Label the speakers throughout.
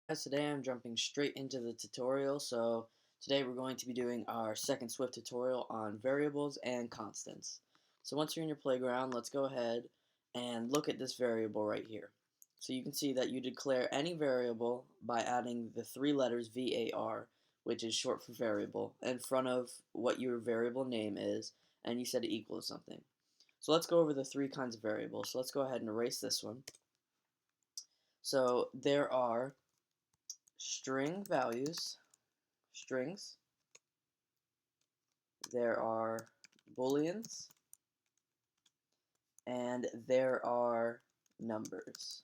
Speaker 1: Guys, today I'm jumping straight into the tutorial. So today we're going to be doing our second Swift tutorial on variables and constants. So once you're in your playground, let's go ahead and look at this variable right here. So you can see that you declare any variable by adding the three letters var, which is short for variable, in front of what your variable name is, and you set it equal to something. So let's go over the three kinds of variables. So let's go ahead and erase this one. So there are string values, strings, there are booleans, and there are numbers.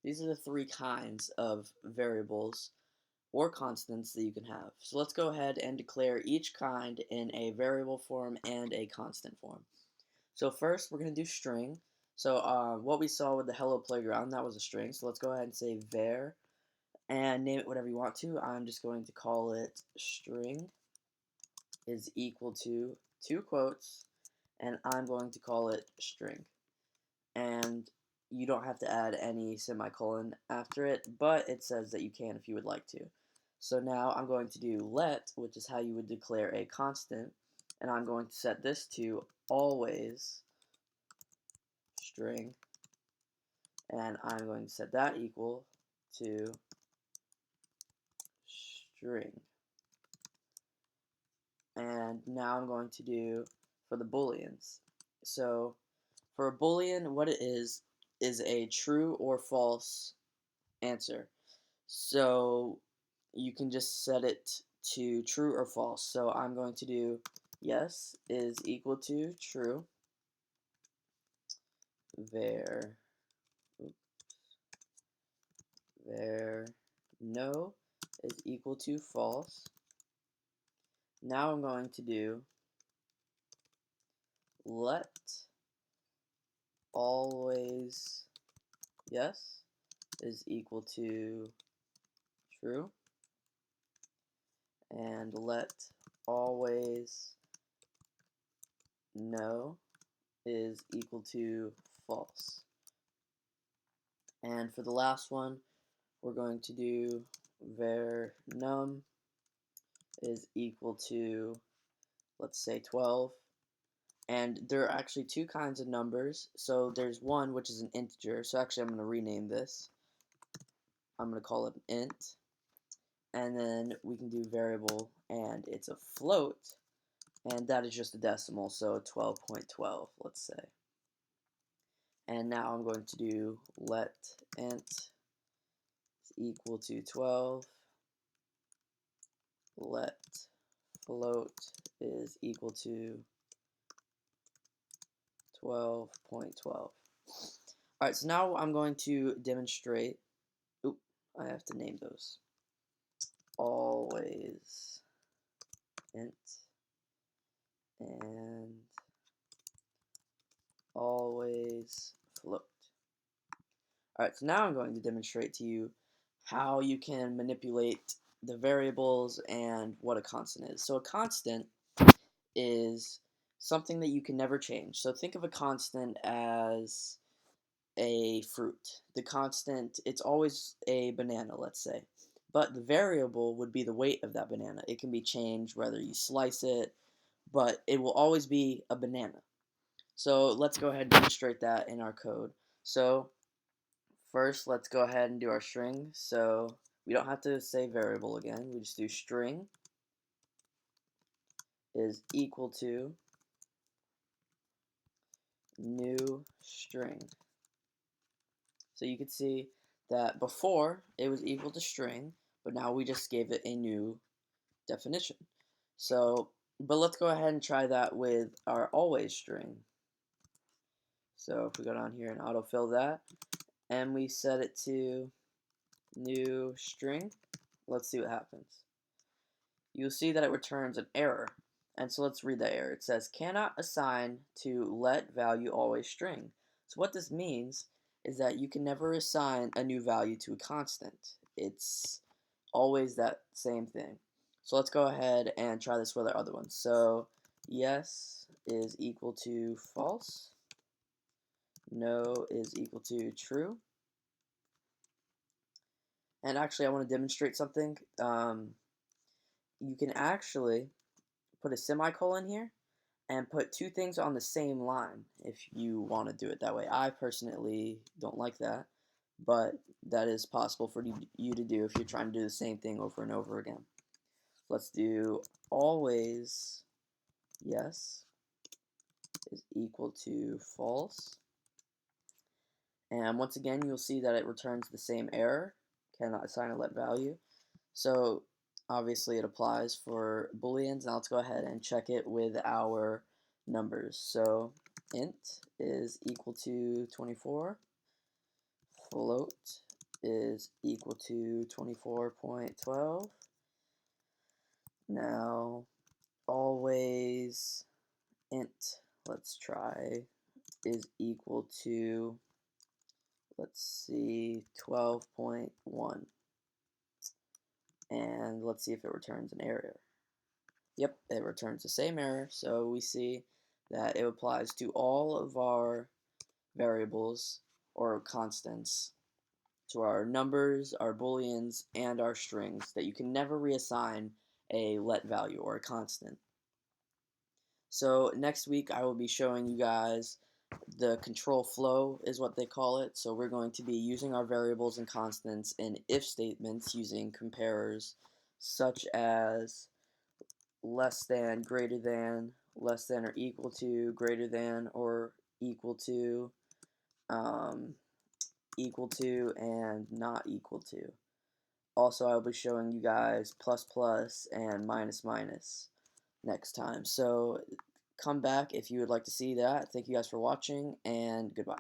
Speaker 1: These are the three kinds of variables or constants that you can have. So let's go ahead and declare each kind in a variable form and a constant form. So first we're going to do string. So what we saw with the hello playground, that was a string. So let's go ahead and say var and name it whatever you want to. I'm just going to call it string is equal to two quotes, and I'm going to call it string. And you don't have to add any semicolon after it, but it says that you can if you would like to. So now I'm going to do let, which is how you would declare a constant, and I'm going to set this to always string, and I'm going to set that equal to string. And now I'm going to do for the booleans. So for a boolean, what it is a true or false answer. So you can just set it to true or false. So I'm going to do yes is equal to true, var, var no is equal to false. Now I'm going to do let always yes is equal to true, and let always no is equal to false. And for the last one, we're going to do var num is equal to, let's say, 12. And there are actually two kinds of numbers. So there's one which is an integer. So actually I'm going to rename this. I'm going to call it an int. And then we can do variable, and it's a float. And that is just a decimal, so 12.12, let's say. And now I'm going to do let int is equal to 12, let float is equal to 12.12. Alright, so now I'm going to demonstrate, I have to name those. Always int and always float. Alright, so now I'm going to demonstrate to you how you can manipulate the variables and what a constant is. So a constant is something that you can never change. So think of a constant as a fruit. The constant, it's always a banana, let's say. But the variable would be the weight of that banana. It can be changed whether you slice it, but it will always be a banana. So let's go ahead and demonstrate that in our code. So first, let's go ahead and do our string. So we don't have to say variable again. We just do string is equal to new string. So you can see that before it was equal to string, but now we just gave it a new definition. So, but let's go ahead and try that with our always string. So if we go down here and autofill that, and we set it to new string, let's see what happens. You'll see that it returns an error. And so let's read that error. It says, cannot assign to let value always string. So what this means is that you can never assign a new value to a constant. It's always that same thing. So let's go ahead and try this with our other ones. So yes is equal to false. No is equal to true. And actually, I want to demonstrate something. You can actually put a semicolon here and put two things on the same line if you want to do it that way. I personally don't like that, but that is possible for you to do if you're trying to do the same thing over and over again. Let's do always yes is equal to false. And once again, you'll see that it returns the same error, cannot assign a let value. So obviously it applies for booleans. Now let's go ahead and check it with our numbers. So int is equal to 24, float is equal to 24.12. Now always int, let's try, is equal to, let's see, 12.1. And let's see if it returns an error. Yep, it returns the same error, so we see that it applies to all of our variables or constants, to our numbers, our booleans, and our strings, that you can never reassign a let value or a constant. So next week I will be showing you guys the control flow is what they call it. So we're going to be using our variables and constants in if statements using comparers such as less than, greater than, less than or equal to, greater than or equal to, equal to, and not equal to. Also, I'll be showing you guys plus plus and minus minus next time. So come back if you would like to see that. Thank you guys for watching, and goodbye.